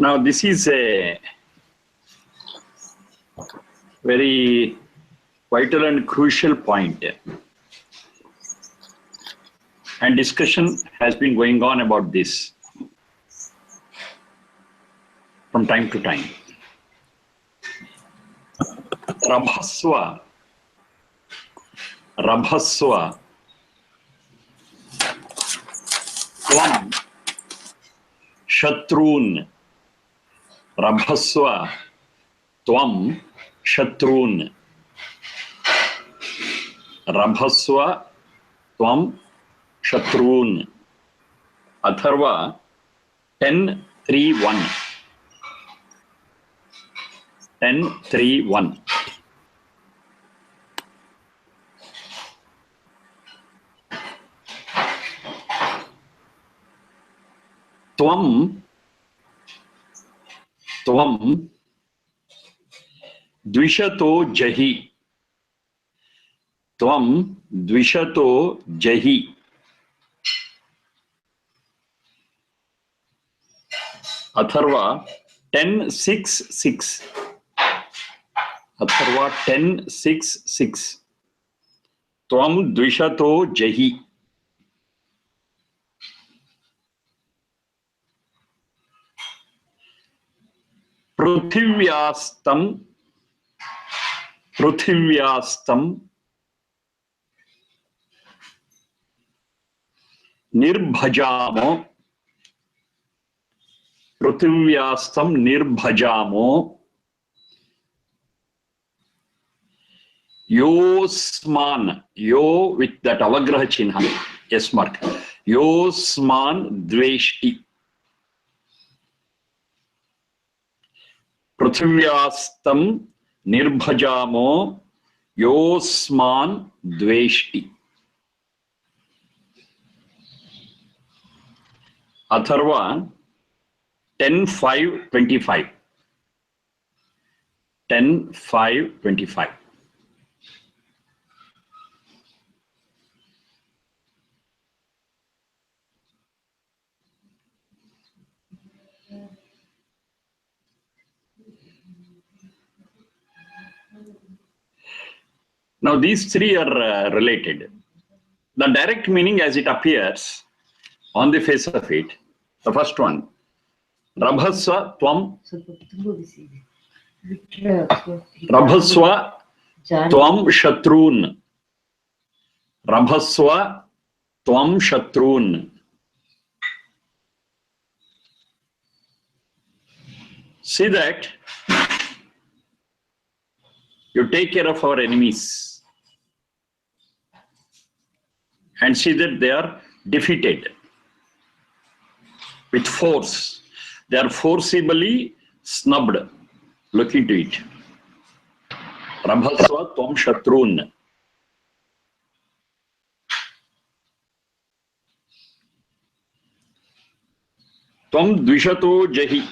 Now this is a very vital and crucial point, and discussion has been going on about this from time to time. Rabhasva Tvam Shatrun. Rabhasva Tvam Shatrun. Rabhasva Tvam Shatrun. Atharva 10:3:1. 10:3:1. Tvam Dvishato Jahi. Tvam Dvishato Jahi. Atharva 10:6:6. Atharva 10:6:6. Tvam Dvishato Jahi. Pruthivyastam Nirbhajamo. Pruthivyastam Nirbhajamo. Yosman. Yo with that avagraha chinha. Yes mark. Yosman Dveshti. Pruthivyastam Nirbhajamo Yosman Dveshti. Atharva 10:5:25. 10:5:25. Now these three are related. The direct meaning as it appears on the face of it, the first one, Rabhasva Tvam. Rabhasva Tvam Shatrun. Rabhasva Tvam Shatrun. See that you take care of our enemies and see that they are defeated with force. They are forcibly snubbed. Look into it. Rabhasva Tvam Shatrun. Tvam Dvishato Jahi.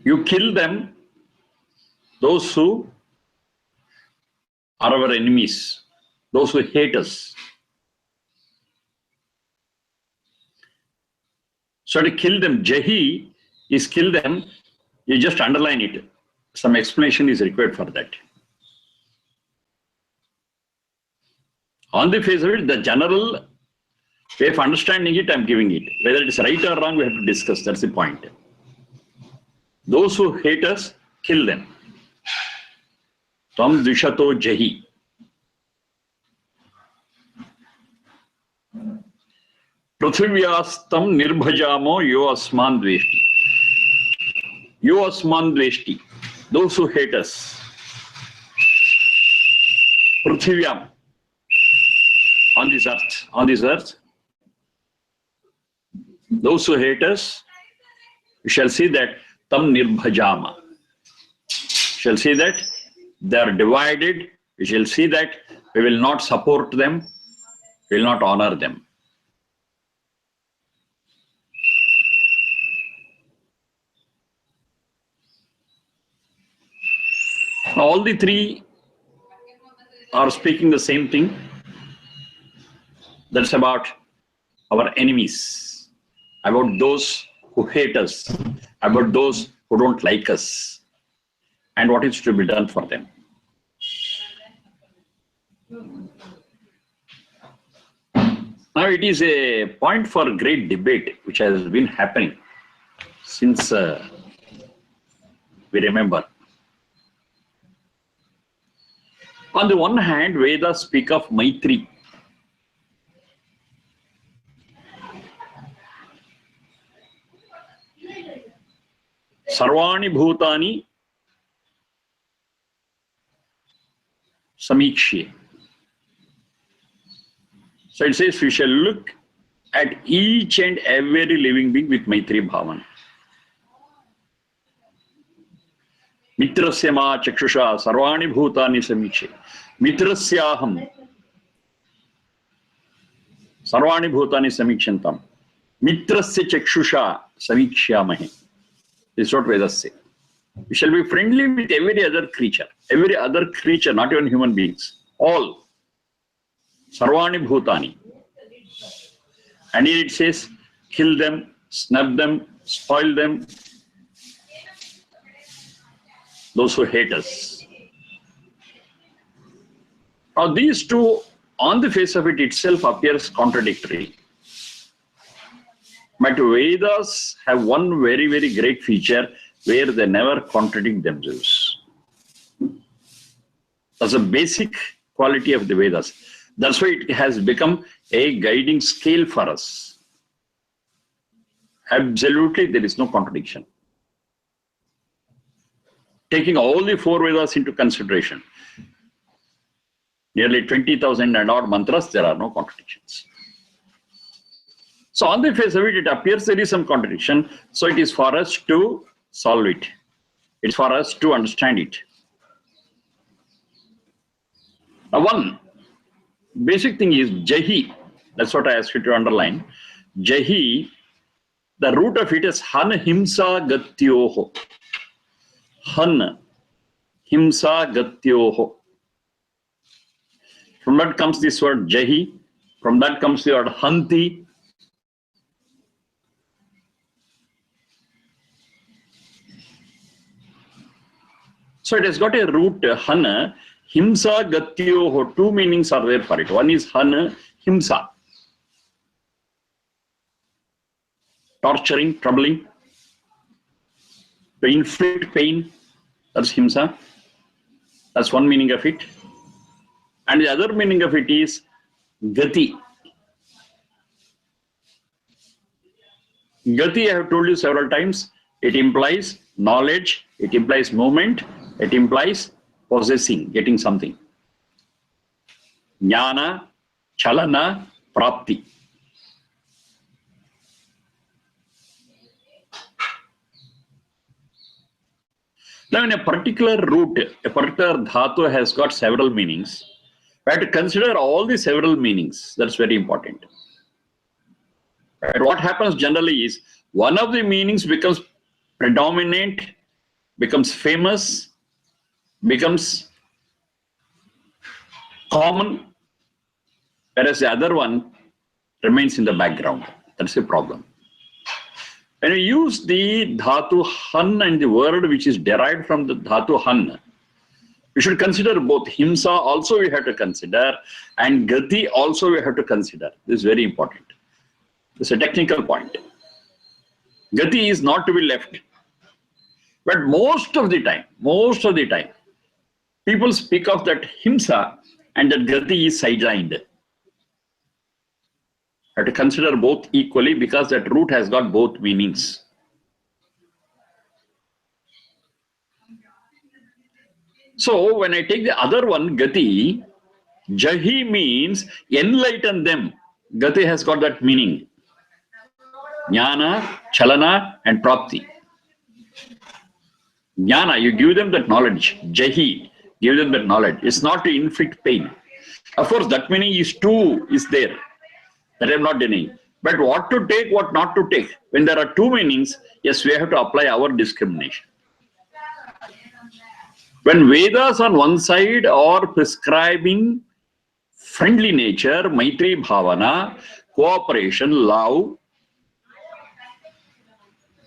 You kill them, those who are our enemies, those who hate us. So to kill them, Jahi is kill them, you just underline it. Some explanation is required for that. On the face of it, the general way of understanding it, I'm giving it. Whether it is right or wrong, we have to discuss. That's the point. Those who hate us, kill them. Tvam Dvishato Jahi. Pruthivyastam Nirbhajamo Yo Asman Dveshti. Yo Asman Dveshti. Those who hate us. Pruthivyam. On this earth. Those who hate us, we shall see that Tam Nirbhajama. Shall see that they are divided. We shall see that we will not support them. We will not honor them. Now, all the three are speaking the same thing. That's about our enemies, about those who hate us, about those who don't like us, and what is to be done for them. Now it is a point for great debate which has been happening since we remember. On the one hand, Vedas speak of Maitri. Sarvani Bhutani Samikshye. So it says we shall look at each and every living being with Maitri Bhavan. Mitrasya ma chakshusha sarvani bhutani samikshe. Mitrasyaham sarvani bhutani samikshantam. Mitrasya chakshusha samikshyamahe. This is what Vedas say. We shall be friendly with every other creature, not even human beings, all. Sarvani bhutani. And here it says, kill them, snub them, spoil them, those who hate us. Now these two, on the face of it itself, appears contradictory. But Vedas have one very, very great feature where they never contradict themselves. That's a basic quality of the Vedas. That's why it has become a guiding scale for us. Absolutely, there is no contradiction. Taking all the four Vedas into consideration, nearly 20,000 and odd mantras, there are no contradictions. So on the face of it, it appears there is some contradiction. So it is for us to solve it. It's for us to understand it. Now one basic thing is Jahi. That's what I asked you to underline. Jahi, the root of it is Han Himsa Gatyoho. Han Himsa Gatyoho. From that comes this word Jahi. From that comes the word Hanti. So it has got a root Han Himsa Gatyoho. Two meanings are there for it. One is Han Himsa. Torturing, troubling, to inflict pain, that's Himsa. That's one meaning of it. And the other meaning of it is Gati. Gati, I have told you several times, it implies knowledge, it implies movement, it implies possessing, getting something. Jnana, Chalana, Prapti. Now in a particular root, a particular dhatu has got several meanings. We have to consider all the several meanings. That's very important. But what happens generally is, one of the meanings becomes predominant, becomes famous, becomes common, whereas the other one remains in the background. That's a problem. When we use the dhatu Han and the word which is derived from the dhatu Han, we should consider both. Himsa also we have to consider, and Gati also we have to consider. This is very important. It's a technical point. Gati is not to be left. But most of the time, people speak of that Himsa and that Gati is sidelined. Have to consider both equally because that root has got both meanings. So when I take the other one, Gati, Jahi means enlighten them. Gati has got that meaning. Jnana, Chalana and Prapti. Jnana, you give them that knowledge. Jahi, give them that knowledge. It's not to inflict pain. Of course, that meaning is there. That I am not denying. But what to take, what not to take. When there are two meanings, yes, we have to apply our discrimination. When Vedas on one side are prescribing friendly nature, Maitri Bhavana, cooperation, love.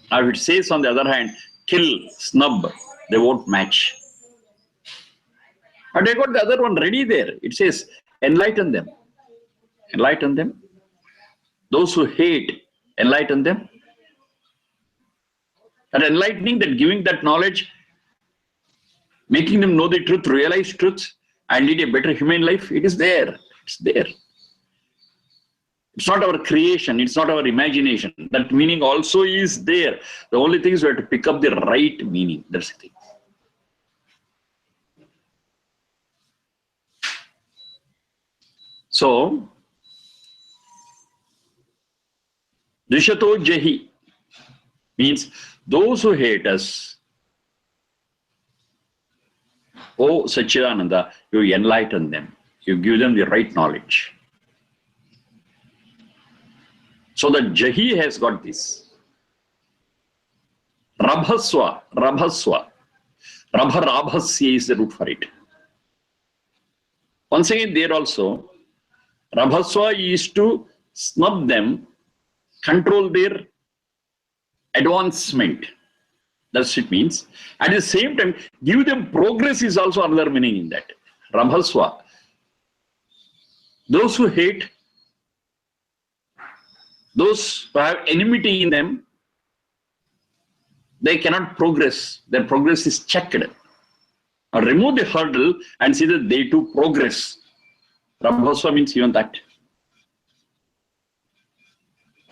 Now it says on the other hand, kill, snub, they won't match. But I got the other one ready there. It says, enlighten them. Enlighten them. Those who hate, enlighten them. That enlightening, that giving that knowledge, making them know the truth, realize truth, and lead a better human life, it is there. It's there. It's not our creation. It's not our imagination. That meaning also is there. The only thing is we have to pick up the right meaning. That's the thing. So, Drishato Jahi means those who hate us, oh Satchidananda, you enlighten them. You give them the right knowledge. So that Jahi has got this. Rabhaswa, Rabhaswa. Rabharabhasya is the root for it. Once again, there also, Rabhaswa is to snub them, control their advancement. That's what it means. At the same time, give them progress is also another meaning in that. Rabhaswa. Those who hate, those who have enmity in them, they cannot progress. Their progress is checked. Or remove the hurdle and see that they too progress. Rabhaswa means even that.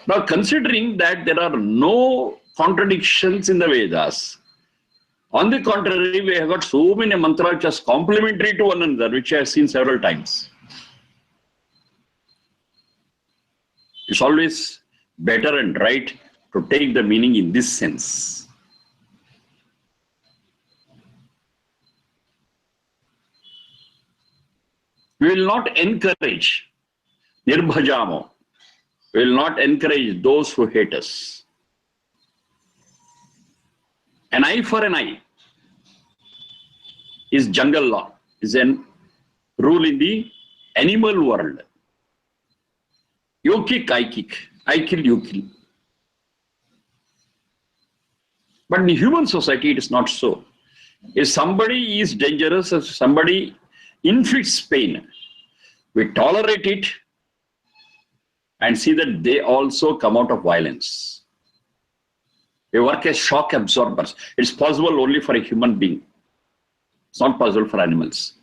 Now, considering that there are no contradictions in the Vedas, on the contrary, we have got so many mantras just complementary to one another, which I have seen several times. It's always better and right to take the meaning in this sense. We will not encourage nirbhajamo. We will not encourage those who hate us. An eye for an eye is jungle law, is a rule in the animal world. You kick, I kick. I kill, you kill. But in the human society, it is not so. If somebody is dangerous, if somebody inflicts pain, we tolerate it and see that they also come out of violence. We work as shock absorbers. It's possible only for a human being. It's not possible for animals.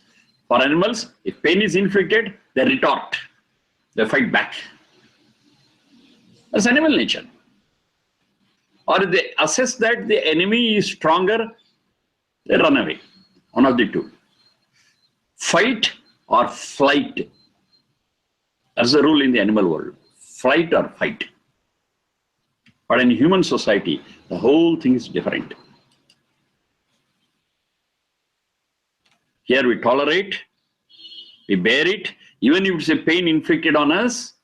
For animals, if pain is inflicted, they retort. They fight back. That's animal nature. Or if they assess that the enemy is stronger, they run away. One of the two. Fight or flight. That's the rule in the animal world. Flight or fight. But in human society, the whole thing is different. Here we tolerate, we bear it, even if it's a pain inflicted on us,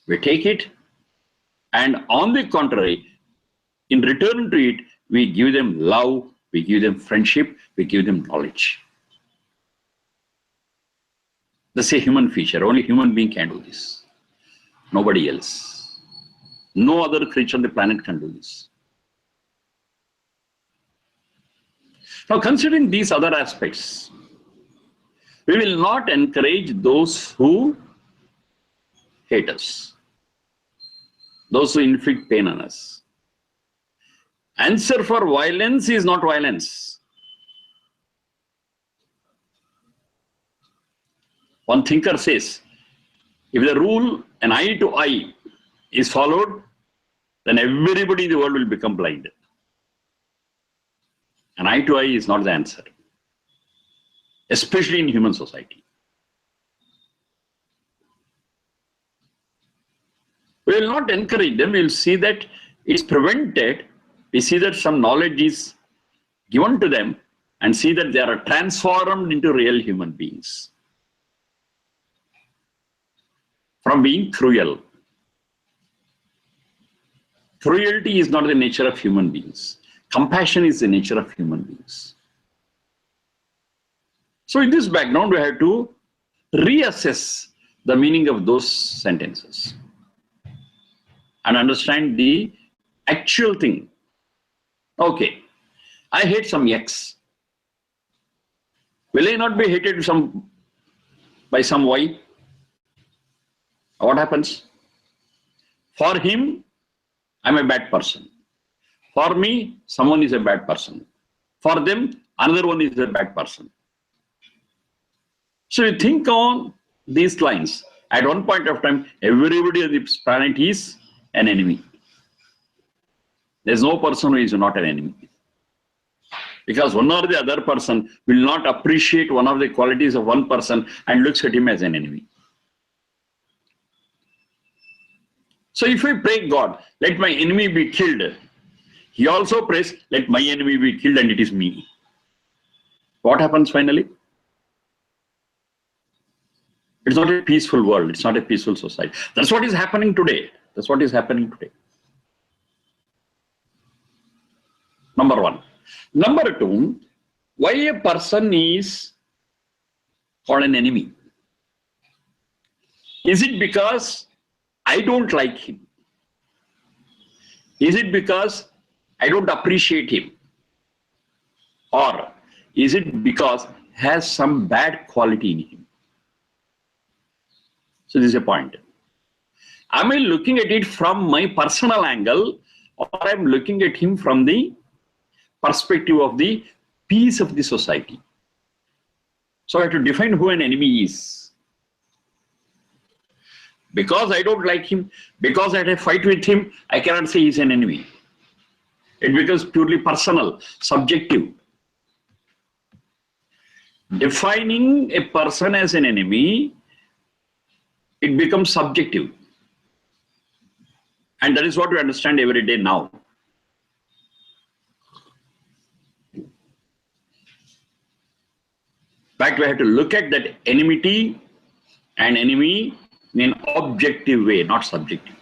we take it, and on the contrary, in return to it, we give them love, we give them friendship, we give them knowledge. That's a human feature. Only human being can do this. Nobody else. No other creature on the planet can do this. Now, considering these other aspects, we will not encourage those who hate us, those who inflict pain on us. Answer for violence is not violence. One thinker says, if the rule an eye to eye is followed, then everybody in the world will become blind. An eye to eye is not the answer, especially in human society. We will not encourage them. We will see that it's prevented. We see that some knowledge is given to them and see that they are transformed into real human beings. From being cruel. Cruelty is not the nature of human beings. Compassion is the nature of human beings. So in this background, we have to reassess the meaning of those sentences and understand the actual thing. Okay, I hate some X. Will I not be hated by some Y? What happens? For him, I'm a bad person. For me, someone is a bad person. For them, another one is a bad person. So you think on these lines. At one point of time, everybody on this planet is an enemy. There's no person who is not an enemy. Because one or the other person will not appreciate one of the qualities of one person and looks at him as an enemy. So if I pray God, let my enemy be killed, he also prays, let my enemy be killed and it is me. What happens finally? It's not a peaceful world. It's not a peaceful society. That's what is happening today. That's what is happening today. Number one. Number two, why a person is called an enemy? Is it because I don't like him? Is it because I don't appreciate him? Or is it because he has some bad quality in him? So this is a point. Am I looking at it from my personal angle, or I'm looking at him from the perspective of the peace of the society? So I have to define who an enemy is. Because I don't like him, because I had a fight with him, I cannot say he's an enemy. It becomes purely personal, subjective. Defining a person as an enemy, it becomes subjective. And that is what we understand every day now. In fact, we have to look at that enmity and enemy in an objective way, not subjective.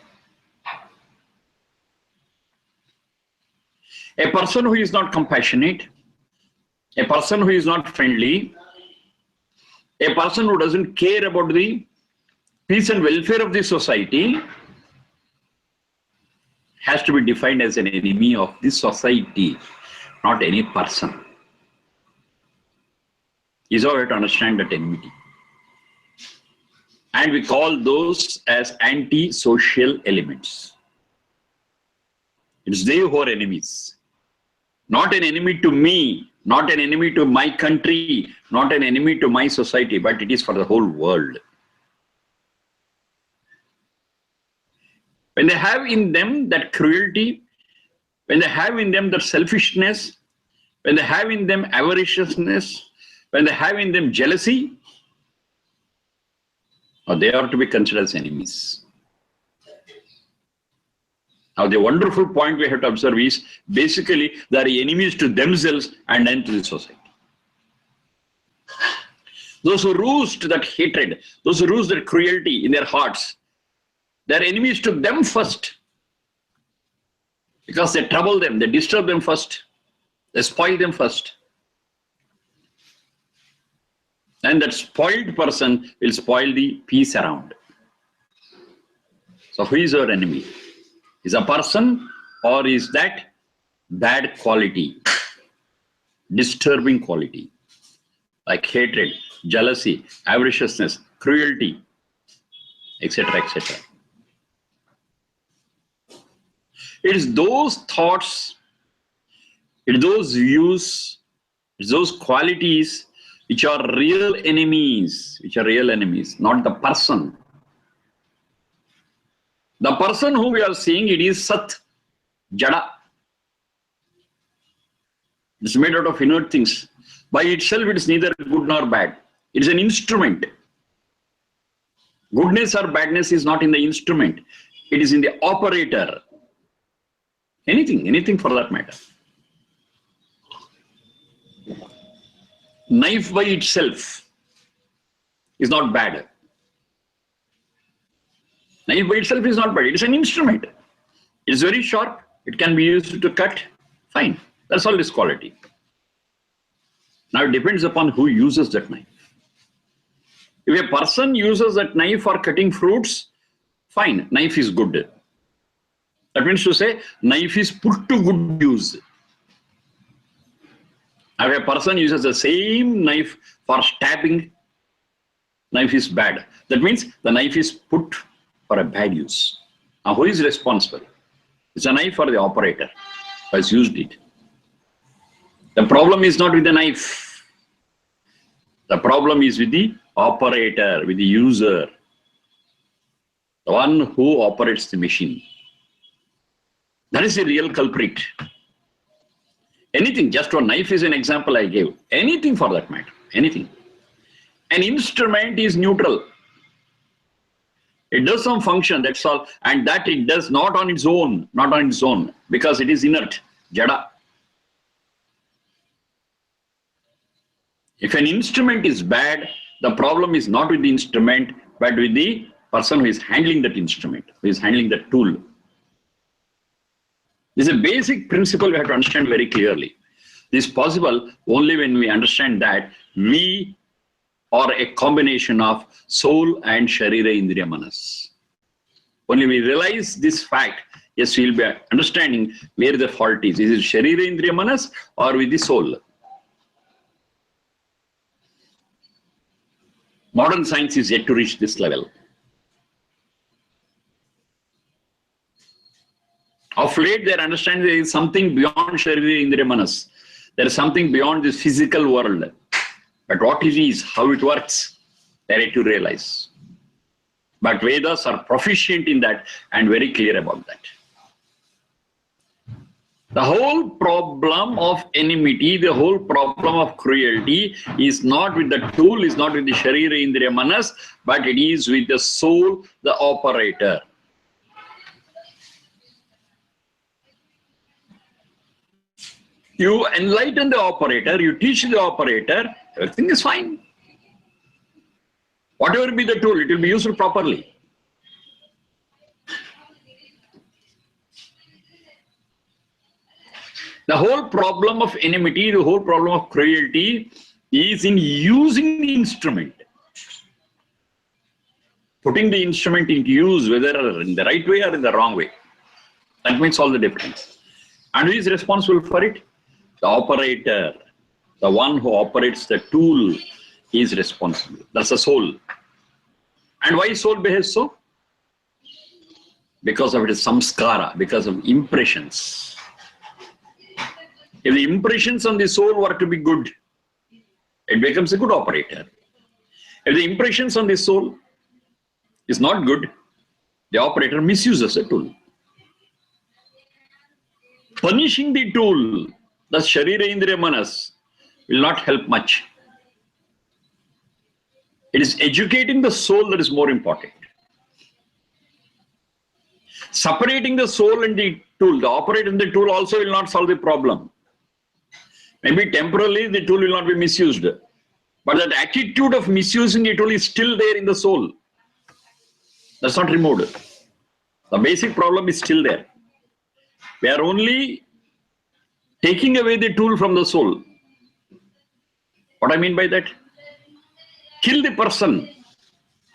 A person who is not compassionate, a person who is not friendly, a person who doesn't care about the peace and welfare of the society has to be defined as an enemy of this society, not any person. Is how we have to understand that enmity. And we call those as anti-social elements. It's they who are enemies. Not an enemy to me, not an enemy to my country, not an enemy to my society, but it is for the whole world. When they have in them that cruelty, when they have in them that selfishness, when they have in them avariciousness, when they have in them jealousy, they are to be considered as enemies. Now the wonderful point we have to observe is basically they are enemies to themselves and then to the society. Those who roost that hatred, those who roost that cruelty in their hearts, they are enemies to them first. Because they trouble them, they disturb them first, they spoil them first. And that spoiled person will spoil the peace around. So who is our enemy? Is a person, or is that bad quality, disturbing quality, like hatred, jealousy, avariciousness, cruelty, etc., etc. It is those thoughts, it is those views, it is those qualities which are real enemies, not the person. The person who we are seeing, it is Sat, Jada. It's made out of inert things. By itself, it is neither good nor bad. It is an instrument. Goodness or badness is not in the instrument. It is in the operator. Anything for that matter. Knife by itself is not bad. Knife by itself is not bad. It is an instrument. It is very sharp. It can be used to cut. Fine. That's all its quality. Now it depends upon who uses that knife. If a person uses that knife for cutting fruits, fine, knife is good. That means to say, knife is put to good use. If a person uses the same knife for stabbing, knife is bad. That means the knife is put for a bad use. Now, who is responsible? It's a knife for the operator who has used it. The problem is not with the knife. The problem is with the operator, with the user, the one who operates the machine. That is the real culprit. Anything, just one knife is an example I gave. Anything for that matter, anything. An instrument is neutral. It does some function, that's all. And that it does not on its own, because it is inert, jada. If an instrument is bad, the problem is not with the instrument, but with the person who is handling that instrument, who is handling that tool. This is a basic principle we have to understand very clearly. This is possible only when we understand that we are a combination of soul and Sharira Indriya Manas. Only we realize this fact, yes, we will be understanding where the fault is. Is it Sharira Indriya Manas or with the soul? Modern science is yet to reach this level. Of late, they understand there is something beyond Sharira Indriya Manas. There is something beyond this physical world. But what it is, how it works, they are yet to realize. But Vedas are proficient in that and very clear about that. The whole problem of enmity, the whole problem of cruelty is not with the tool, is not with the Sharira Indriya Manas, but it is with the soul, the operator. You enlighten the operator, you teach the operator, everything is fine. Whatever be the tool, it will be used properly. The whole problem of enmity, the whole problem of cruelty is in using the instrument. Putting the instrument into use, whether in the right way or in the wrong way. That makes all the difference. And who is responsible for it? The operator, the one who operates the tool, is responsible. That's the soul. And why soul behaves so? Because of its samskara, because of impressions. If the impressions on the soul were to be good, it becomes a good operator. If the impressions on the soul is not good, the operator misuses the tool. Punishing the tool, the Sharira Indriya Manas, will not help much. It is educating the soul that is more important. Separating the soul and the tool, the operator and the tool also will not solve the problem. Maybe temporarily the tool will not be misused. But that attitude of misusing the tool is still there in the soul. That's not removed. The basic problem is still there. We are only taking away the tool from the soul. What I mean by that? Kill the person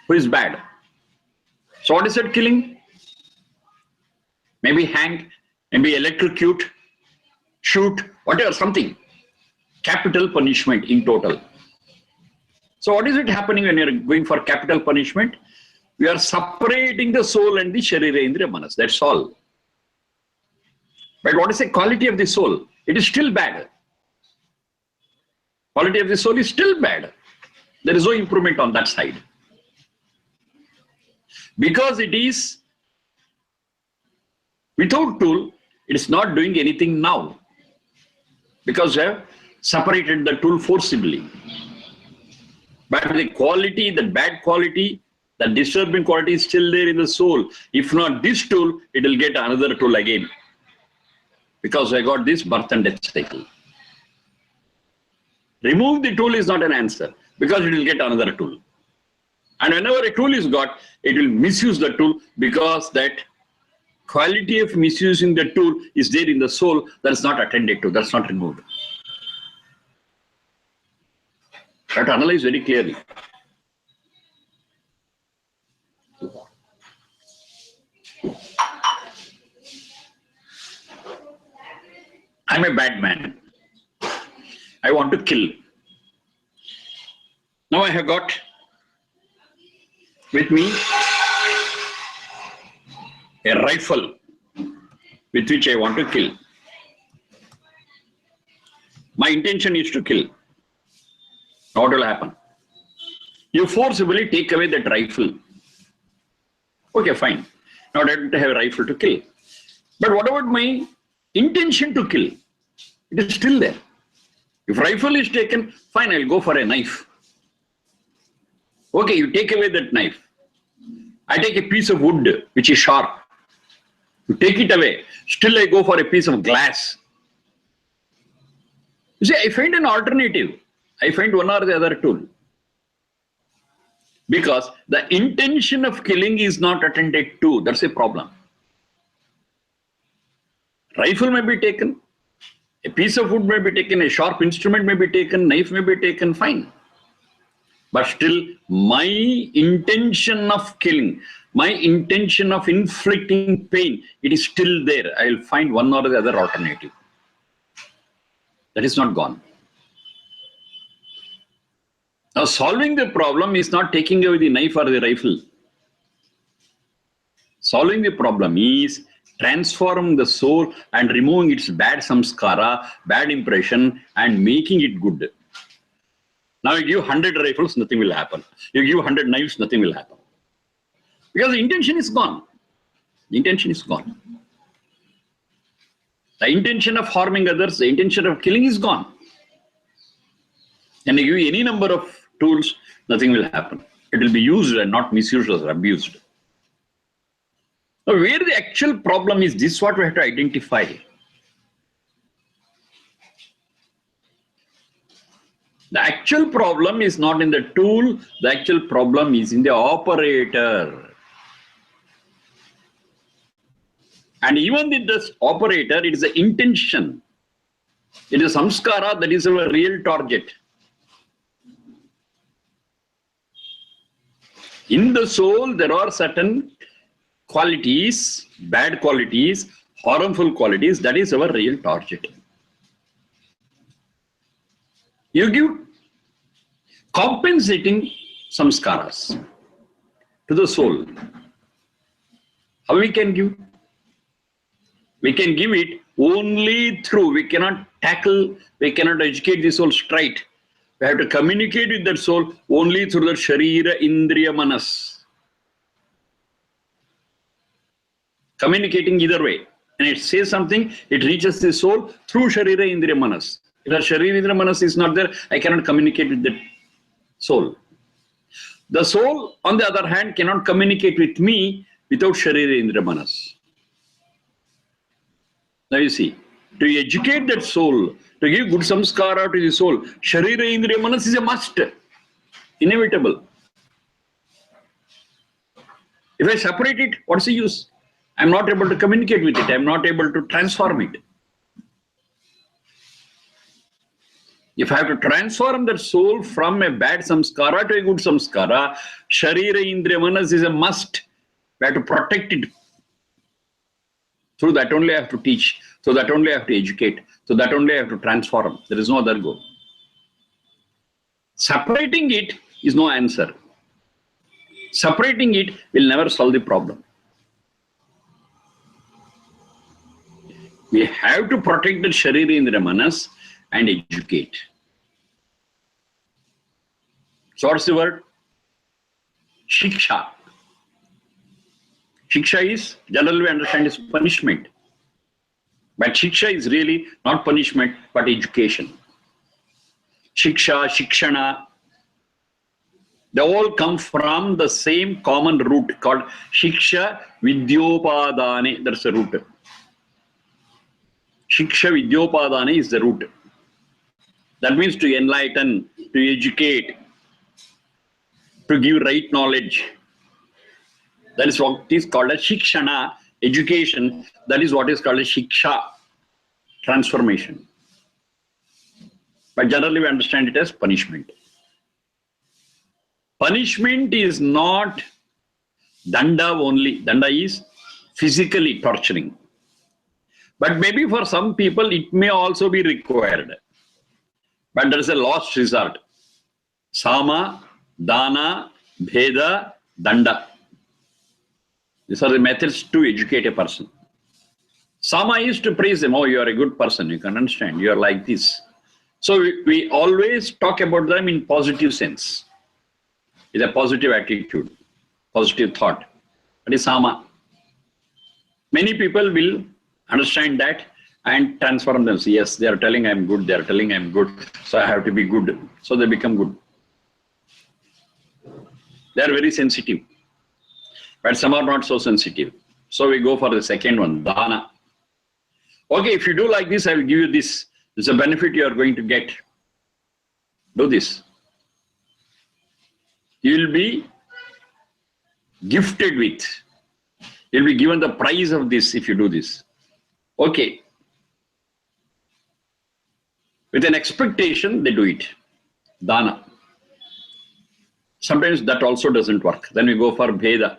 who is bad. So what is that killing? Maybe hang, maybe electrocute, shoot, whatever, something. Capital punishment in total. So what is it happening when you are going for capital punishment? We are separating the soul and the Sharira Indriya Manas. That's all. But what is the quality of the soul? It is still bad. Quality of the soul is still bad. There is no improvement on that side. Because it is without tool, it is not doing anything now. Because we have separated the tool forcibly. But the quality, the bad quality, the disturbing quality is still there in the soul. If not this tool, it will get another tool again. Because I got this birth and death cycle. Remove the tool is not an answer, because it will get another tool. And whenever a tool is got, it will misuse the tool, because that quality of misusing the tool is there in the soul, that is not attended to, that's not removed. You have to analyze very clearly. I'm a bad man. I want to kill. Now I have got with me a rifle with which I want to kill. My intention is to kill. What will happen? You forcibly take away that rifle. Okay, fine. Now I don't have a rifle to kill. But what about my intention to kill? It is still there. If rifle is taken, fine, I'll go for a knife. Okay, you take away that knife. I take a piece of wood which is sharp. You take it away. Still I go for a piece of glass. You see, I find an alternative. I find one or the other tool. Because the intention of killing is not attended to. That's a problem. Rifle may be taken. A piece of wood may be taken. A sharp instrument may be taken. Knife may be taken. Fine. But still, my intention of killing, my intention of inflicting pain, it is still there. I will find one or the other alternative. That is not gone. Now, solving the problem is not taking away the knife or the rifle. Solving the problem is transforming the soul and removing its bad samskara, bad impression, and making it good. Now you give 100 rifles, nothing will happen. You give 100 knives, nothing will happen. Because the intention is gone. The intention is gone. The intention of harming others, the intention of killing is gone. And you give any number of tools, nothing will happen. It will be used and not misused or abused. Now, where the actual problem is, this is what we have to identify. The actual problem is not in the tool, the actual problem is in the operator. And even with this operator, it is the intention. It is samskara that is our real target. In the soul, there are certain qualities, bad qualities, harmful qualities, that is our real target. You give compensating samskaras to the soul. How we can give? We can give it only through, we cannot tackle, we cannot educate the soul straight. We have to communicate with that soul only through the Sharira Indriya Manas. Communicating either way. And it says something, it reaches the soul through Sharira Indriya Manas. If the Sharira Indriya Manas is not there, I cannot communicate with the soul. The soul, on the other hand, cannot communicate with me without Sharira Indriya Manas. Now you see, to educate that soul, to give good samskara to the soul, Sharira Indriya Manas is a must, inevitable. If I separate it, what's the use? I'm not able to communicate with it, I'm not able to transform it. If I have to transform that soul from a bad samskara to a good samskara, Sharira Indriya Manas is a must. We have to protect it. Through that only I have to teach. So that only I have to educate. So that only I have to transform. There is no other goal. Separating it is no answer. Separating it will never solve the problem. We have to protect the Sharira Indriya Manas and educate. So what's the word? Shiksha. Shiksha is, generally we understand, is punishment. But Shiksha is really not punishment, but education. Shiksha, Shikshana, they all come from the same common root called Shiksha Vidyopadane. That's the root. Shiksha Vidyopadane is the root. That means to enlighten, to educate, to give right knowledge. That is what is called a Shikshana, education. That is what is called a Shiksha, transformation. But generally we understand it as punishment. Punishment is not danda only. Danda is physically torturing. But maybe for some people it may also be required. But there is a last resort. Sama, Dana, Bheda, Danda. These are the methods to educate a person. Sama is to praise them. Oh, you are a good person. You can understand. You are like this. So we always talk about them in positive sense. It's a positive attitude, positive thought. That is Sama. Many people will understand that and transform themselves. Yes, they are telling I'm good. They are telling I'm good. So I have to be good. So they become good. They are very sensitive. But some are not so sensitive. So we go for the second one, Dana. Okay, if you do like this, I will give you this. This is a benefit you are going to get. Do this. You will be gifted with. You will be given the prize of this if you do this. Okay. With an expectation, they do it. Dana. Sometimes that also doesn't work. Then we go for Bheda.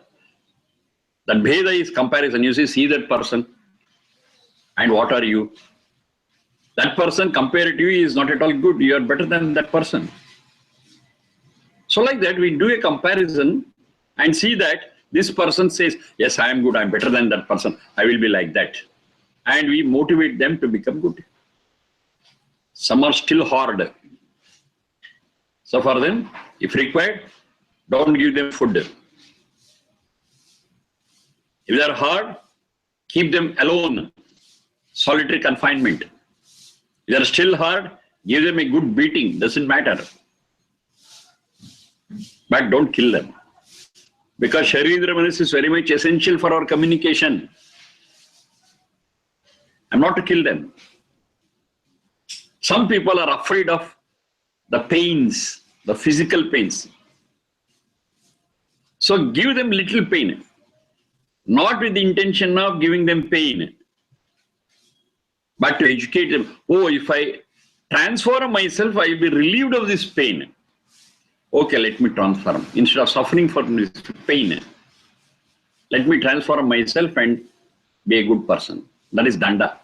That Bheda is comparison. You see that person and what are you? That person compared to you is not at all good. You are better than that person. So like that, we do a comparison and see that this person says, yes, I am good. I am better than that person. I will be like that. And we motivate them to become good. Some are still hard. So for them, if required, don't give them food. If they are hard, keep them alone. Solitary confinement. If they are still hard, give them a good beating. Doesn't matter. But don't kill them. Because Sharidra Manas is very much essential for our communication. I'm not to kill them. Some people are afraid of the pains, the physical pains. So give them little pain. Not with the intention of giving them pain. But to educate them. Oh, if I transform myself, I will be relieved of this pain. Okay, let me transform. Instead of suffering from this pain, let me transform myself and be a good person. That is Danda.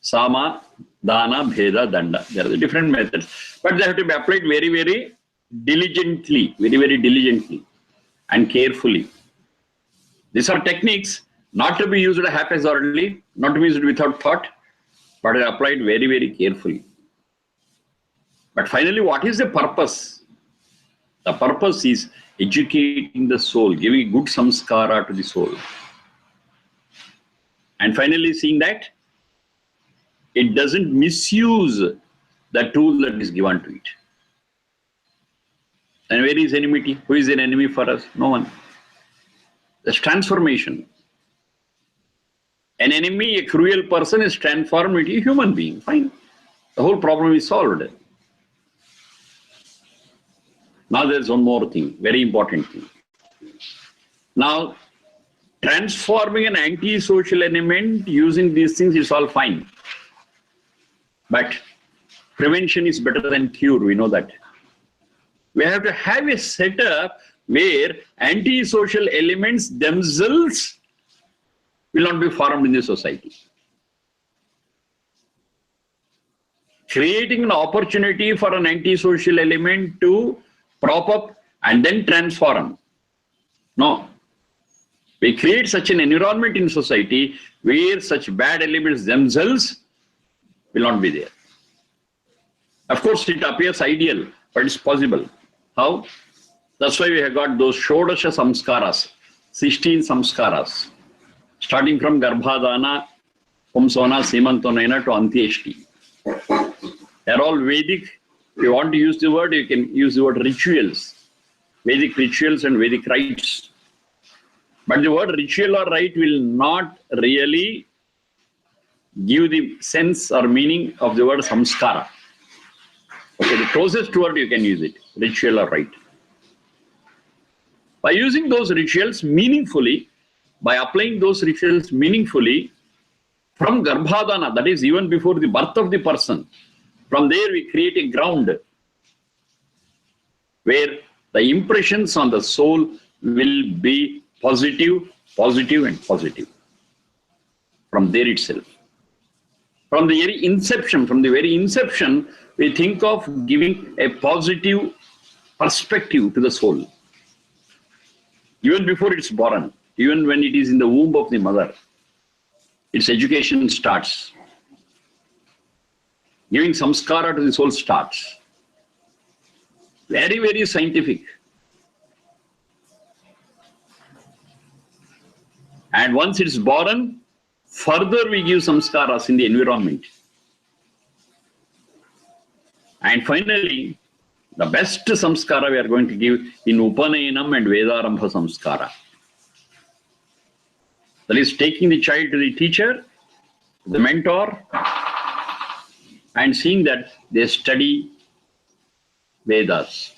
Sama, Dana, Bheda, Danda. There are the different methods. But they have to be applied very, very diligently. Very, very diligently and carefully. These are techniques not to be used haphazardly, not to be used without thought, but are applied very, very carefully. But finally, what is the purpose? The purpose is educating the soul, giving good samskara to the soul. And finally, seeing that it doesn't misuse the tool that is given to it. And where is enmity? Who is an enemy for us? No one. There's transformation. An enemy, a cruel person is transformed into a human being. Fine. The whole problem is solved. Now there's one more thing, very important thing. Now, transforming an anti-social element using these things is all fine. But prevention is better than cure, we know that. We have to have a setup where anti-social elements themselves will not be formed in the society. Creating an opportunity for an anti-social element to prop up and then transform. No. We create such an environment in society where such bad elements themselves will not be there. Of course, it appears ideal, but it's possible. How? That's why we have got those Shodasha Samskaras, 16 Samskaras, starting from Garbhadana, Pumsona, Simantonena to Antyeshti. They're all Vedic. If you want to use the word, you can use the word rituals. Vedic rituals and Vedic rites. But the word ritual or rite will not really give the sense or meaning of the word samskara. Okay, the closest word you can use it, ritual or rite. By using those rituals meaningfully, by applying those rituals meaningfully, from Garbhadana, that is even before the birth of the person, from there we create a ground where the impressions on the soul will be positive, positive and positive. from there itself. From the very inception, we think of giving a positive perspective to the soul. Even before it's born, even when it is in the womb of the mother, its education starts. Giving samskara to the soul starts. Very, very scientific. And once it's born, further we give samskaras in the environment. And finally, the best samskara we are going to give in Upanayanam and Vedarambha samskara. That is taking the child to the teacher, the mentor, and seeing that they study Vedas.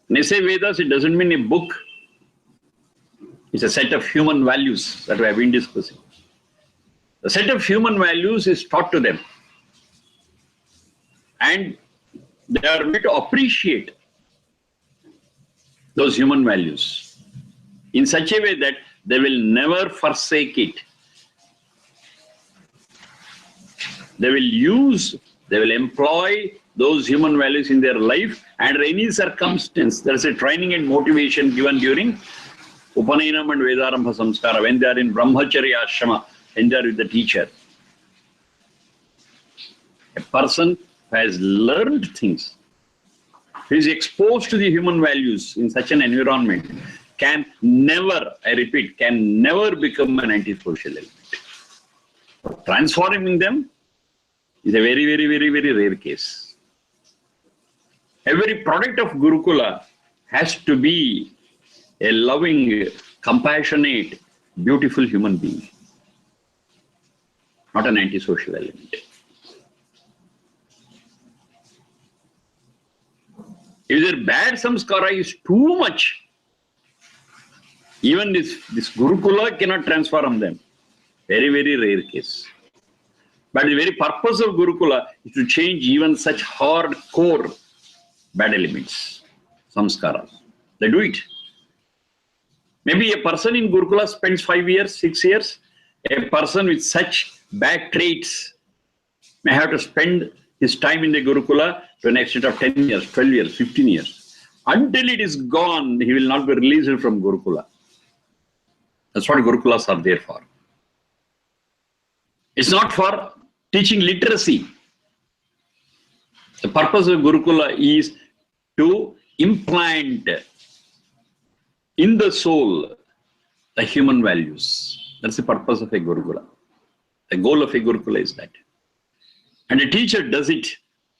When I say Vedas, it doesn't mean a book. It's a set of human values that we have been discussing. The set of human values is taught to them. And they are made to appreciate those human values in such a way that they will never forsake it. They will employ those human values in their life, and any circumstance. There is a training and motivation given during Upanayanam and Vedarambha samskara, when they are in Brahmacharya ashrama, when they are with the teacher. A person who has learned things, who is exposed to the human values in such an environment, can never, I repeat, can never become an antisocial element. Transforming them is a very, very, very, very rare case. Every product of Gurukula has to be a loving, compassionate, beautiful human being, not an antisocial element. If their bad samskara is too much, even this Gurukula cannot transform them. Very, very rare case. But the very purpose of Gurukula is to change even such hardcore bad elements, samskaras. They do it. Maybe a person in Gurukula spends 5 years, 6 years. A person with such bad traits may have to spend his time in the Gurukula to an extent of 10 years, 12 years, 15 years. Until it is gone, he will not be released from Gurukula. That's what Gurukulas are there for. It's not for teaching literacy. The purpose of Gurukula is to implant in the soul the human values. That's the purpose of a Gurukula. The goal of a Gurukula is that. And a teacher does it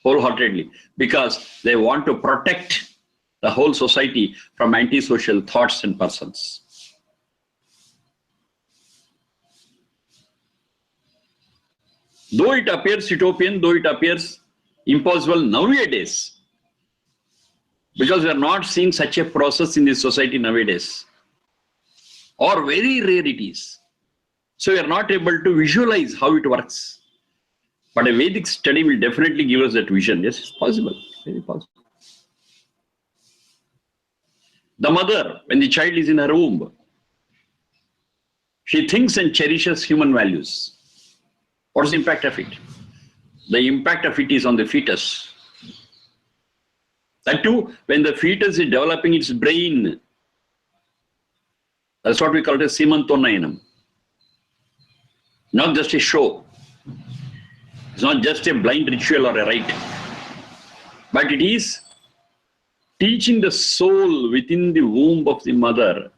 wholeheartedly because they want to protect the whole society from antisocial thoughts and persons. Though it appears utopian, though it appears impossible nowadays, because we are not seeing such a process in the society nowadays, or very rare it is. So we are not able to visualize how it works. But a Vedic study will definitely give us that vision. Yes, it's possible, very possible. The mother, when the child is in her womb, she thinks and cherishes human values. What is the impact of it? The impact of it is on the fetus. That too, when the fetus is developing its brain, that's what we call it as Simantonayanam. Not just a show. It's not just a blind ritual or a rite. But it is teaching the soul within the womb of the mother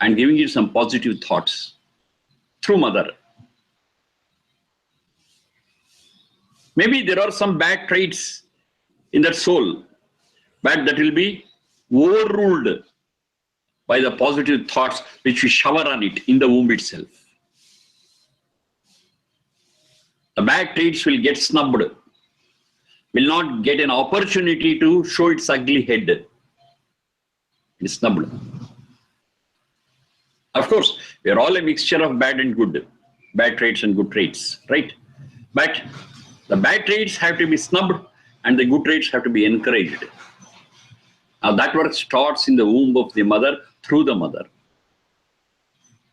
and giving it some positive thoughts through mother. Maybe there are some bad traits in that soul, but that will be overruled by the positive thoughts which we shower on it in the womb itself. The bad traits will get snubbed, will not get an opportunity to show its ugly head. It is snubbed. Of course, we are all a mixture of bad and good, bad traits and good traits, right? But the bad traits have to be snubbed and the good traits have to be encouraged. Now that work starts in the womb of the mother through the mother.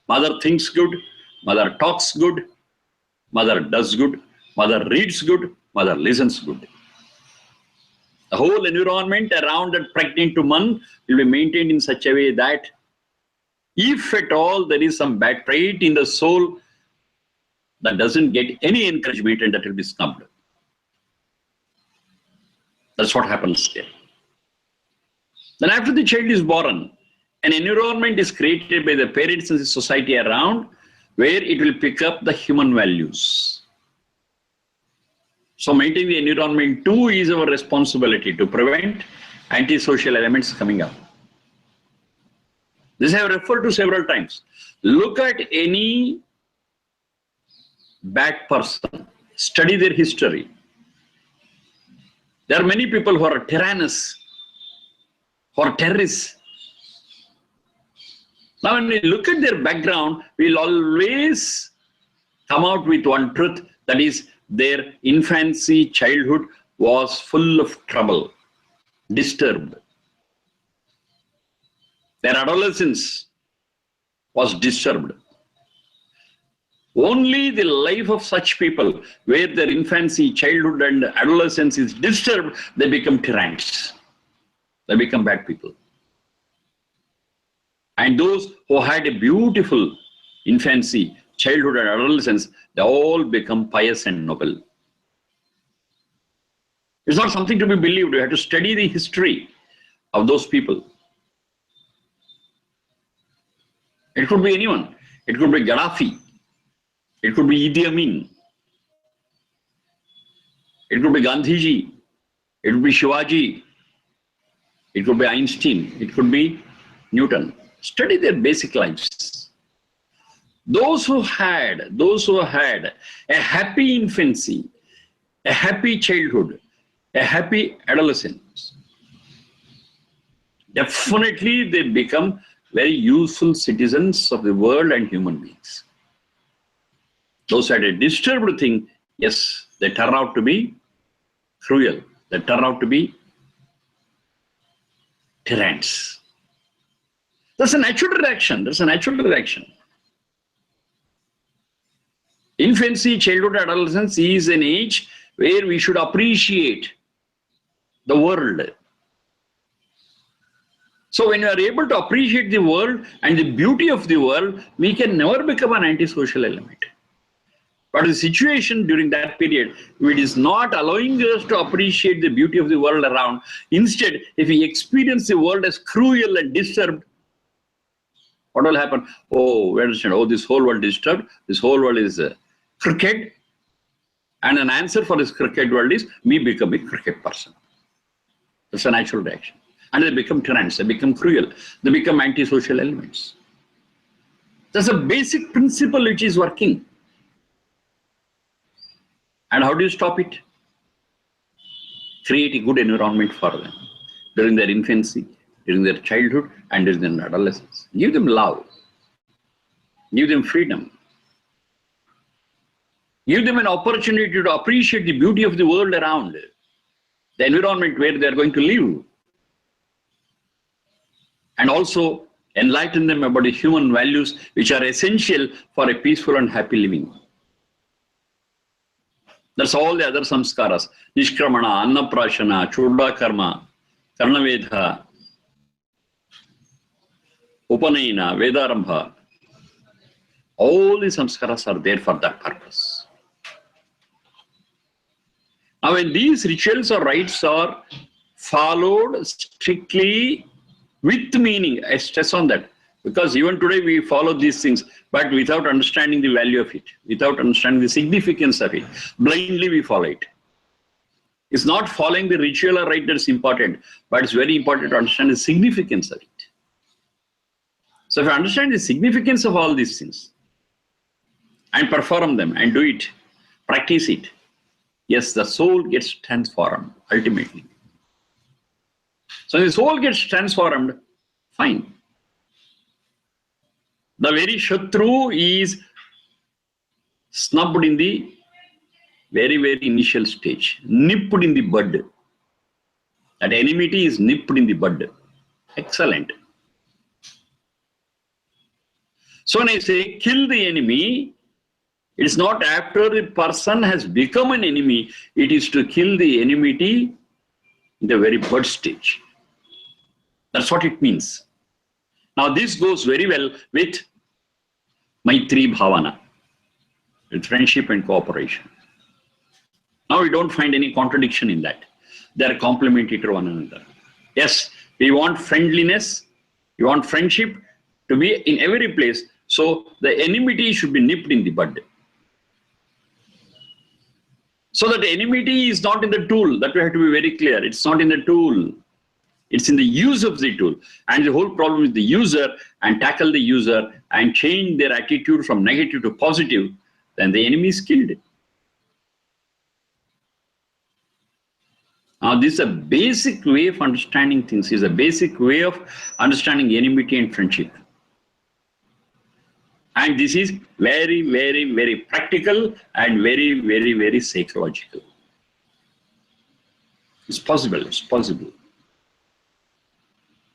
Mother thinks good, Mother talks good, mother does good, mother reads good, mother listens good. The whole environment around that pregnant woman will be maintained in such a way that if at all there is some bad trait in the soul, that doesn't get any encouragement and that will be snubbed. That's what happens there. Then after the child is born, an environment is created by the parents and the society around where it will pick up the human values. So maintaining the environment too is our responsibility to prevent antisocial elements coming up. This I have referred to several times. Look at any bad person, study their history. There are many people who are tyrannous, who are terrorists. Now when we look at their background, we'll always come out with one truth, that is their infancy, childhood was full of trouble, disturbed. Their adolescence was disturbed. Only the life of such people, where their infancy, childhood and adolescence is disturbed, they become tyrants. They become bad people. And those who had a beautiful infancy, childhood and adolescence, they all become pious and noble. It's not something to be believed. You have to study the history of those people. It could be anyone. It could be Gaddafi. It could be Idi Amin. It could be Gandhiji. It could be Shivaji. It could be Einstein. It could be Newton. Study their basic lives. Those who had a happy infancy, a happy childhood, a happy adolescence, definitely they become very useful citizens of the world and human beings. Those who had a disturbed thing, yes, they turn out to be cruel. They turn out to be tyrants. That's a natural reaction. That's a natural reaction. Infancy, childhood, adolescence is an age where we should appreciate the world. So when you are able to appreciate the world and the beauty of the world, we can never become an antisocial element. But the situation during that period, it is not allowing us to appreciate the beauty of the world around. Instead, if we experience the world as cruel and disturbed, what will happen? Oh, we understand. Oh, this whole world is disturbed. This whole world is crooked. And an answer for this crooked world is me become a crooked person. That's a natural reaction. And they become tyrants. They become cruel. They become antisocial elements. That's a basic principle which is working. And how do you stop it? Create a good environment for them during their infancy, during their childhood, and during their adolescence. Give them love. Give them freedom. Give them an opportunity to appreciate the beauty of the world around, the environment where they are going to live. And also enlighten them about the human values which are essential for a peaceful and happy living. That's all the other samskaras. Nishkramana, Annaprashana, Chudakarma, Karnavedha, Upanayana, Vedarambha. All the samskaras are there for that purpose. Now when these rituals or rites are followed strictly with meaning, I stress on that, because even today we follow these things, but without understanding the value of it, without understanding the significance of it, blindly we follow it. It's not following the ritual or rite that's important, but it's very important to understand the significance of it. So if you understand the significance of all these things and perform them and do it, practice it, yes, the soul gets transformed ultimately. So the soul gets transformed, fine. The very Shatru is snubbed in the very, very initial stage, nipped in the bud. That enmity is nipped in the bud. Excellent. So when I say kill the enemy, it is not after the person has become an enemy, it is to kill the enmity in the very birth stage. That's what it means. Now this goes very well with Maitri Bhavana, with friendship and cooperation. Now we don't find any contradiction in that. They are complementary to one another. Yes, we want friendliness, we want friendship to be in every place. So the enmity should be nipped in the bud. So that enmity is not in the tool. That we have to be very clear. It's not in the tool. It's in the use of the tool. And the whole problem is the user, and tackle the user and change their attitude from negative to positive, then the enemy is killed. Now this is a basic way of understanding things, is a basic way of understanding enmity and friendship. And this is very, very, very practical and very, very, very psychological. It's possible, it's possible.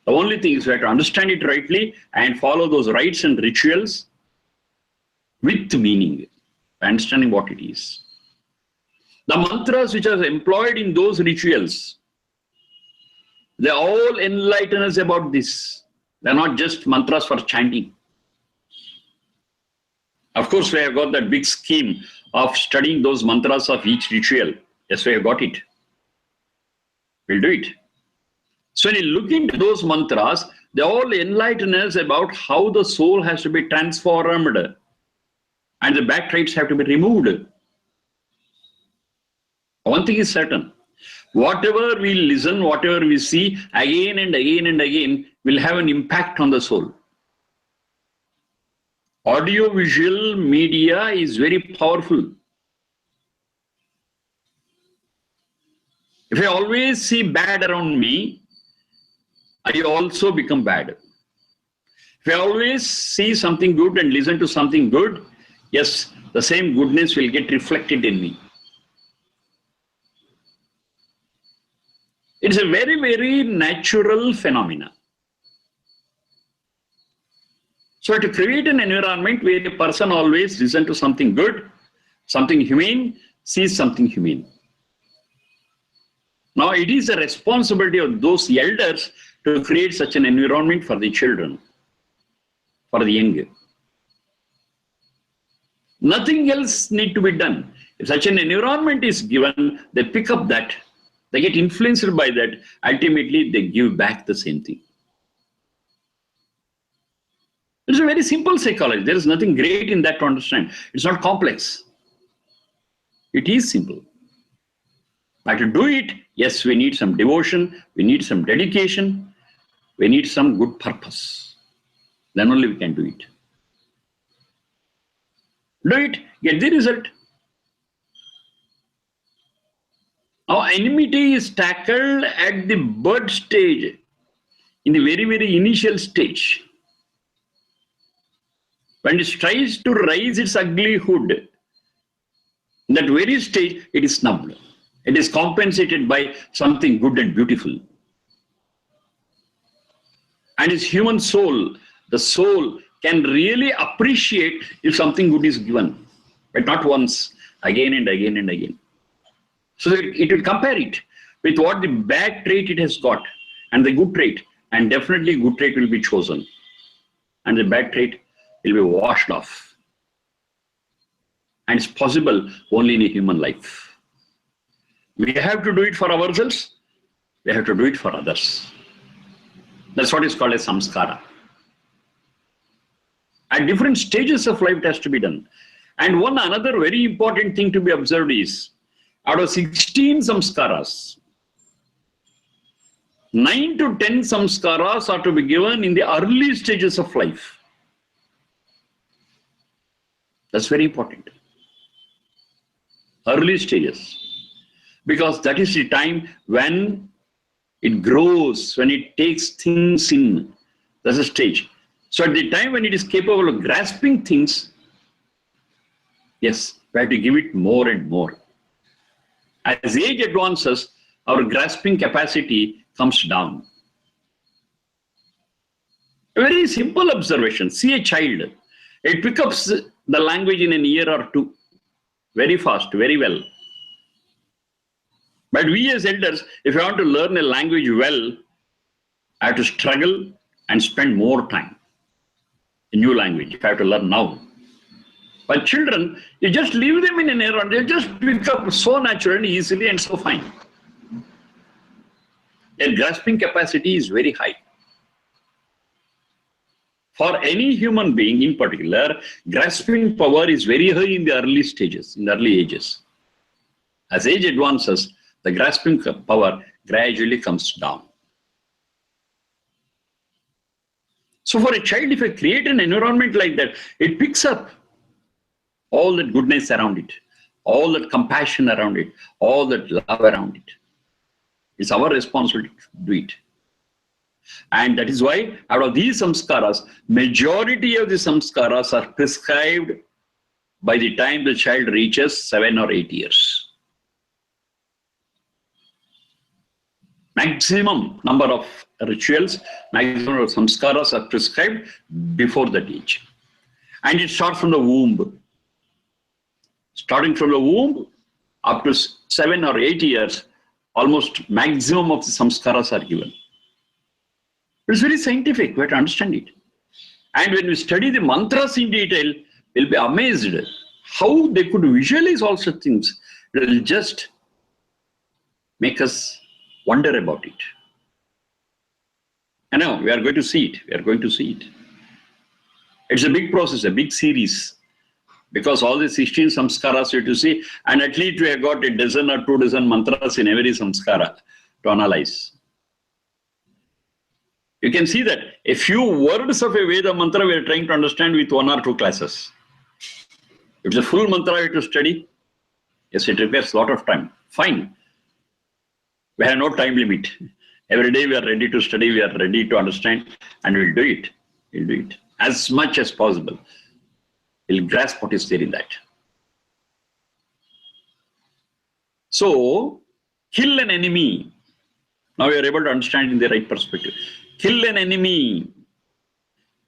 The only thing is we have to understand it rightly and follow those rites and rituals with meaning, understanding what it is. The mantras which are employed in those rituals, they all enlighten us about this. They're not just mantras for chanting. Of course, we have got that big scheme of studying those mantras of each ritual. Yes, we have got it. We'll do it. So when you look into those mantras, they all enlighten us about how the soul has to be transformed and the bad traits have to be removed. One thing is certain, whatever we listen, whatever we see again and again and again will have an impact on the soul. Audio-visual media is very powerful. If I always see bad around me, I also become bad. If I always see something good and listen to something good, yes, the same goodness will get reflected in me. It's a very, very natural phenomena. So to create an environment where a person always listens to something good, something humane, sees something humane. Now it is the responsibility of those elders to create such an environment for the children, for the young. Nothing else needs to be done. If such an environment is given, they pick up that, they get influenced by that, ultimately they give back the same thing. It's a very simple psychology. There is nothing great in that to understand. It's not complex. It is simple. But to do it, yes, we need some devotion, we need some dedication, we need some good purpose. Then only we can do it. Do it, get the result. Our enmity is tackled at the birth stage, in the very, very initial stage. When it tries to rise its ugly hood, in that very stage, it is snubbed. It is compensated by something good and beautiful. And its human soul, the soul can really appreciate if something good is given, but not once, again and again and again. So it will compare it with what the bad trait it has got and the good trait, and definitely good trait will be chosen and the bad trait will be washed off. And it's possible only in a human life. We have to do it for ourselves, we have to do it for others. That's what is called a samskara. At different stages of life it has to be done. And one another very important thing to be observed is, out of 16 samskaras, 9 to 10 samskaras are to be given in the early stages of life. That's very important. Early stages. Because that is the time when it grows, when it takes things in. That's a stage. So at the time when it is capable of grasping things, yes, we have to give it more and more. As age advances, our grasping capacity comes down. A very simple observation. See a child. It picks up the language in an year or two, very fast, very well. But we as elders, if you want to learn a language well, I have to struggle and spend more time. A new language, if I have to learn now. But children, you just leave them in an era, they just pick up so naturally, easily, and so fine. Their grasping capacity is very high. For any human being in particular, grasping power is very high in the early stages, in the early ages. As age advances, the grasping power gradually comes down. So for a child, if I create an environment like that, it picks up all that goodness around it, all that compassion around it, all that love around it. It's our responsibility to do it. And that is why out of these samskaras, majority of the samskaras are prescribed by the time the child reaches 7 or 8 years. Maximum number of rituals, maximum of samskaras are prescribed before that age. And it starts from the womb. Starting from the womb up to 7 or 8 years, almost maximum of the samskaras are given. It's very scientific, we have to understand it. And when we study the mantras in detail, we'll be amazed how they could visualize all such things. It will just make us wonder about it. I know, we are going to see it. We are going to see it. It's a big process, a big series. Because all the 16 samskaras you have to see, and at least we have got a dozen or 2 dozen mantras in every samskara to analyze. You can see that a few words of a Veda mantra we are trying to understand with 1 or 2 classes. If it's a full mantra you have to study, yes, it requires a lot of time. Fine. We have no time limit. Every day we are ready to study, we are ready to understand, and we'll do it. We'll do it as much as possible. We'll grasp what is there in that. So, kill an enemy. Now we are able to understand in the right perspective. Kill an enemy.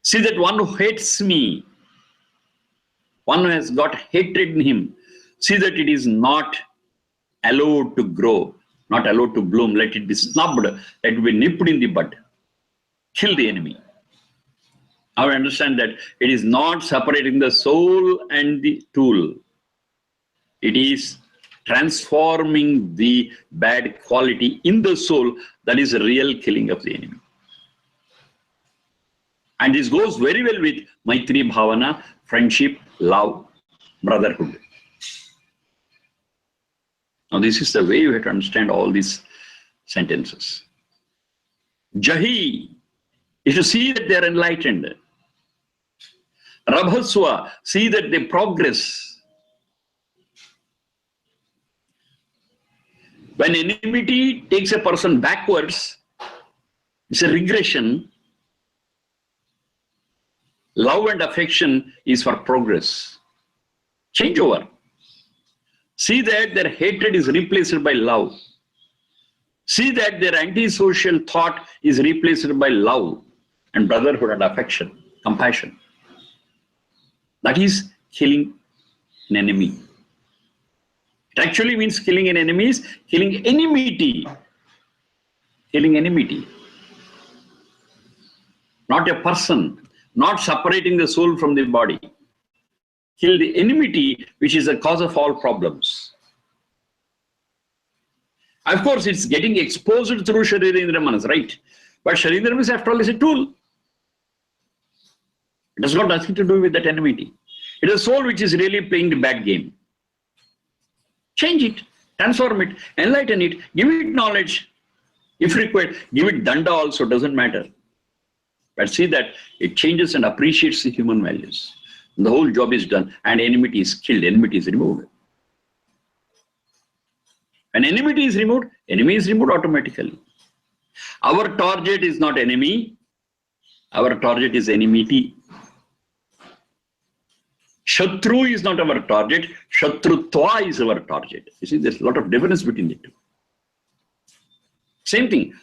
See that one who hates me, one who has got hatred in him, see that it is not allowed to grow, not allowed to bloom. Let it be snubbed, let it be nipped in the bud. Kill the enemy. Now I understand that it is not separating the soul and the tool. It is transforming the bad quality in the soul. That is a real killing of the enemy. And this goes very well with Maitri Bhavana, friendship, love, brotherhood. Now this is the way you have to understand all these sentences. Jahi is to see that they are enlightened. Rabhaswa, see that they progress. When enmity takes a person backwards, it's a regression. Love and affection is for progress. Changeover. See that their hatred is replaced by love. See that their antisocial thought is replaced by love and brotherhood and affection, compassion. That is killing an enemy. It actually means killing an enemy is killing enmity. Killing enmity. Not a person, not separating the soul from the body. Kill the enmity, which is the cause of all problems. Of course, it's getting exposed through Sharirendra Manas, right? But Sharirendra Manas, after all, is a tool. It has got nothing to do with that enmity. It is a soul which is really playing the bad game. Change it, transform it, enlighten it, give it knowledge. If required, give it danda also, doesn't matter. But see that it changes and appreciates the human values. The whole job is done and enmity is killed, enmity is removed. When enmity is removed, enemy is removed automatically. Our target is not enemy, our target is enmity. Shatru is not our target, Shatrutva is our target. You see, there's a lot of difference between the two. Same thing.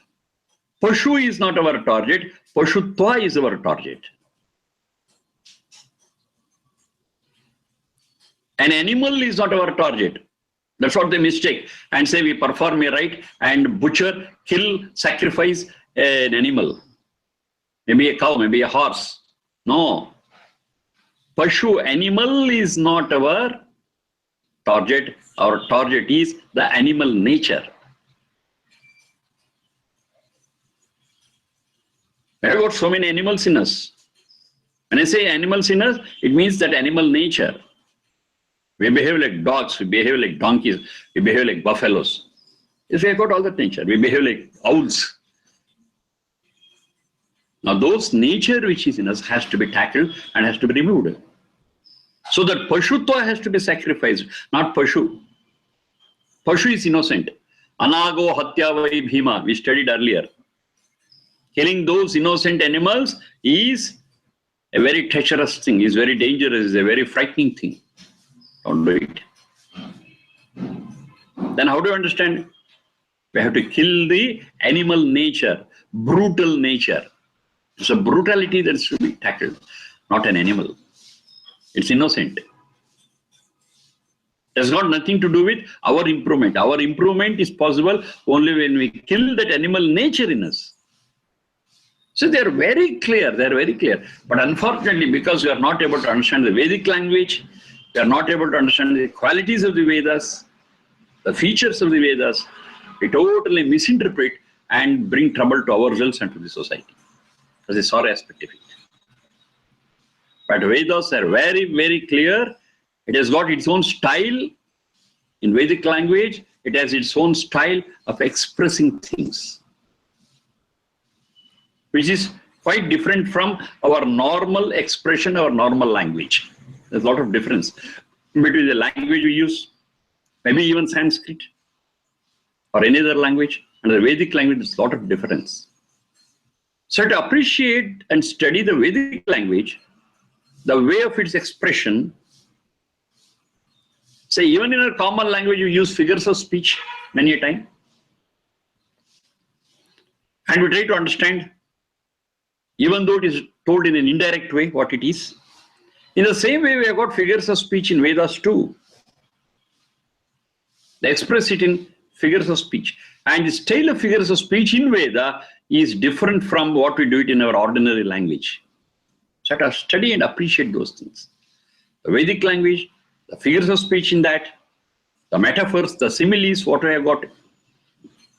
Pashu is not our target, Pashutva is our target. An animal is not our target. That's what they mistake and say we perform a rite and butcher, kill, sacrifice an animal. Maybe a cow, maybe a horse. No. Pashu, animal is not our target. Our target is the animal nature. We have got so many animals in us. When I say animals in us, it means that animal nature. We behave like dogs, we behave like donkeys, we behave like buffaloes. Yes, we have got all that nature. We behave like owls. Now those nature which is in us has to be tackled and has to be removed. So that Pashutva has to be sacrificed, not Pashu. Pashu is innocent. Anago Hatya Vai Bhima, we studied earlier. Killing those innocent animals is a very treacherous thing, is very dangerous, is a very frightening thing. Don't do it. Then how do you understand? We have to kill the animal nature, brutal nature. It's a brutality that should be tackled, not an animal. It's innocent. It has got nothing to do with our improvement. Our improvement is possible only when we kill that animal nature in us. So they are very clear, they are very clear. But unfortunately, because we are not able to understand the Vedic language, we are not able to understand the qualities of the Vedas, the features of the Vedas, we totally misinterpret and bring trouble to ourselves and to the society. That's a sorry aspect of it. But Vedas are very, very clear. It has got its own style in Vedic language. It has its own style of expressing things, which is quite different from our normal expression, our normal language. There's a lot of difference between the language we use, maybe even Sanskrit or any other language, and the Vedic language. There's a lot of difference. So to appreciate and study the Vedic language, the way of its expression, say even in a common language you use figures of speech many a time, and we try to understand, even though it is told in an indirect way what it is. In the same way, we have got figures of speech in Vedas too. They express it in figures of speech. And the style of figures of speech in Veda is different from what we do it in our ordinary language. So to study and appreciate those things. The Vedic language, the figures of speech in that, the metaphors, the similes, what we have got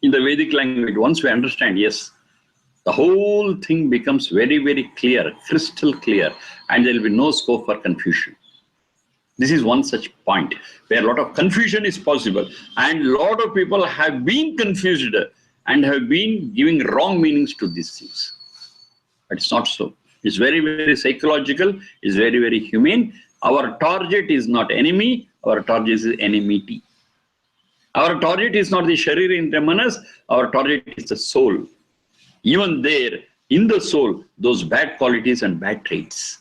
in the Vedic language, once we understand, yes, the whole thing becomes very, very clear, crystal clear, and there will be no scope for confusion. This is one such point where a lot of confusion is possible, and a lot of people have been confused and have been giving wrong meanings to these things. But it's not so. It's very, very psychological, it's very, very humane. Our target is not enemy, our target is enmity. Our target is not the Sharira and Manas, our target is the soul. Even there, in the soul, those bad qualities and bad traits,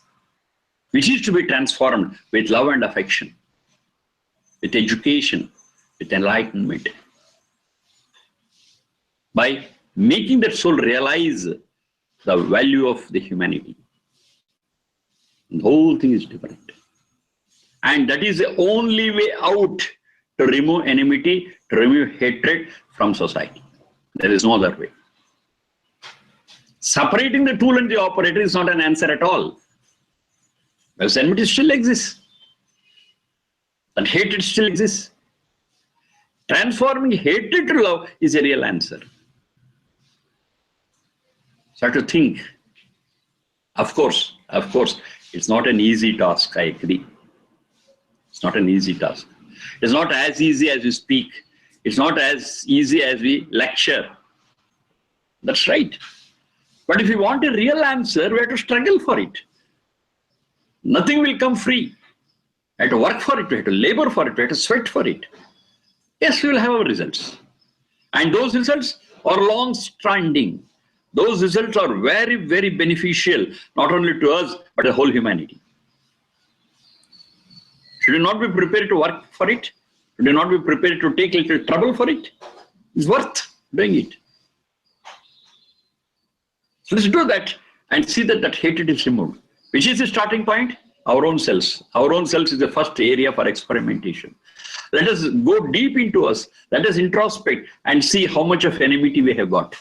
which is to be transformed with love and affection, with education, with enlightenment, by making that soul realize the value of the humanity. The whole thing is different. And that is the only way out to remove enmity, to remove hatred from society. There is no other way. Separating the tool and the operator is not an answer at all. Because enmity still exists. And hatred still exists. Transforming hatred to love is a real answer. So to think, of course, it's not an easy task, I agree. It's not an easy task. It's not as easy as we speak. It's not as easy as we lecture. That's right. But if we want a real answer, we have to struggle for it. Nothing will come free. We have to work for it, we have to labor for it, we have to sweat for it. Yes, we will have our results. And those results are long-standing. Those results are very, very beneficial, not only to us, but the whole humanity. Should you not be prepared to work for it? Should you not be prepared to take a little trouble for it? It's worth doing it. So let's do that and see that that hatred is removed. Which is the starting point? Our own selves. Our own selves is the first area for experimentation. Let us go deep into us. Let us introspect and see how much of enmity we have got.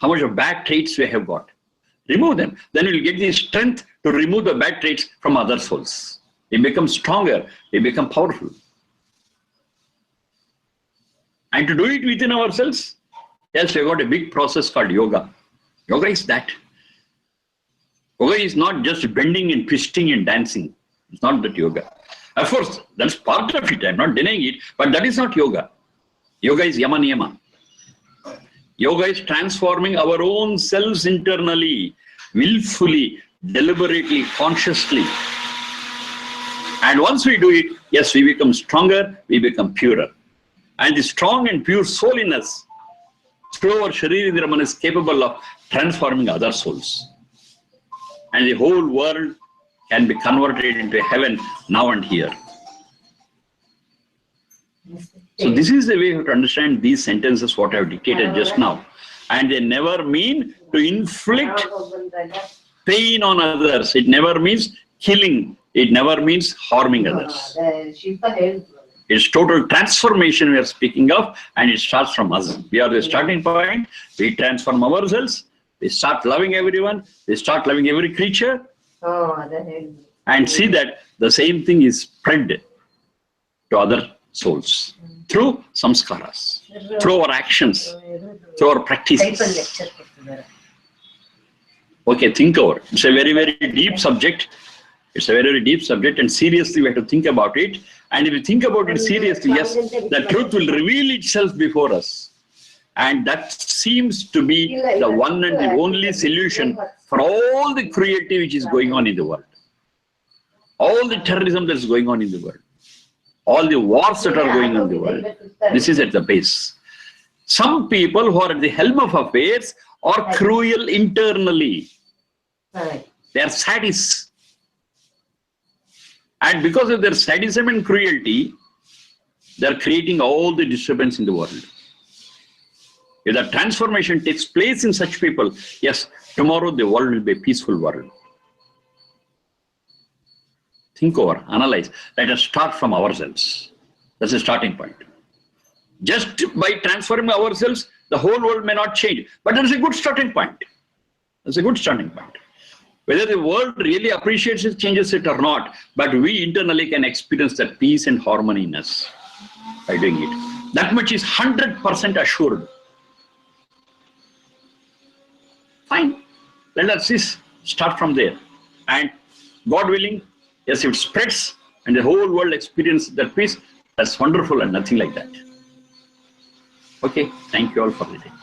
How much of bad traits we have got. Remove them. Then we will get the strength to remove the bad traits from other souls. We become stronger. We become powerful. And to do it within ourselves, yes, we have got a big process called yoga. Yoga is that. Yoga is not just bending and twisting and dancing. It's not that yoga. Of course, that's part of it. I'm not denying it, but that is not yoga. Yoga is yama niyama. Yoga is transforming our own selves internally, willfully, deliberately, consciously. And once we do it, yes, we become stronger, we become purer. And the strong and pure soul in us, through our Sharirindra Man, is capable of transforming other souls. And the whole world can be converted into heaven now and here. So this is the way you have to understand these sentences, what I have dictated just now. And they never mean to inflict pain on others. It never means killing. It never means harming others. It's total transformation we are speaking of, and it starts from us. We are the starting point. We transform ourselves. We start loving everyone. We start loving every creature. And see that the same thing is spread to other souls through samskaras, through our actions, through our practices. Okay, think over. It's a very, very deep subject. It's a very, very deep subject, and seriously we have to think about it. And if you think about it seriously, yes, the truth will reveal itself before us. And that seems to be the one and the only solution for all the cruelty which is going on in the world. All the terrorism that is going on in the world. All the wars that are going on in the world. This is at the base. Some people who are at the helm of affairs are cruel internally. They are sadists. And because of their sadism and cruelty, they are creating all the disturbance in the world. If that transformation takes place in such people, yes, tomorrow the world will be a peaceful world. Think over, analyze. Let us start from ourselves. That's the starting point. Just by transforming ourselves, the whole world may not change. But that's a good starting point. That's a good starting point. Whether the world really appreciates it, changes it or not, but we internally can experience that peace and harmony in us by doing it. That much is 100% assured. Fine. Let us just start from there. And God willing, yes, if it spreads and the whole world experiences that peace, that's wonderful and nothing like that. Okay, thank you all for listening.